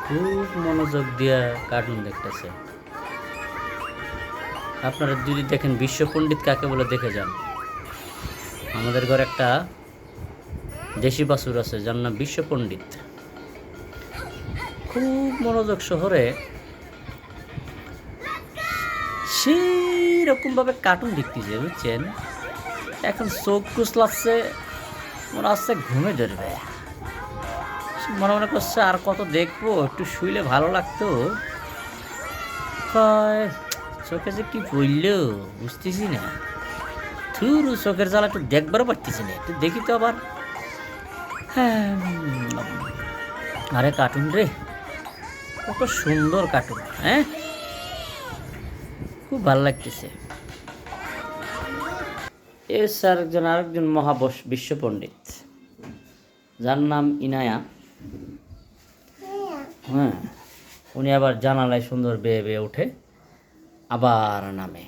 খুব মনোযোগ দিয়া কার্টুন দেখতেছে। আপনারা যদি দেখেন বিশ্ব পণ্ডিত কাকে বলে দেখে যান। আমাদের ঘরে একটা দেশি বাছুর আছে যার নাম বিশ্ব পণ্ডিত। খুব মনোযোগ শহরে সেই রকমভাবে কার্টুন দেখতেছে, বুঝছেন? এখন চোখ কুচলাচ্ছে, মনে হচ্ছে ঘুমে ধরবে। মনে মনে করছে আর কত দেখবো, একটু শুইলে ভালো লাগতো। কয় চোখে যে কি পড়ল বুঝতেছি না। থুর চোখের জ্বালা একটু দেখবারও পারতেছি না, একটু দেখি তো আবার। হ্যাঁ, আরে কার্টুন রে, কত সুন্দর কার্টুন, হ্যাঁ, খুব ভালো লাগতেছে। এ স্যার আরেকজন মহাবশ বিশ্ব পণ্ডিত যার নাম ইনায়া। হ্যাঁ, উনি আবার জানালায় সুন্দর বেয়ে বেয়ে ওঠে, আবার নামে।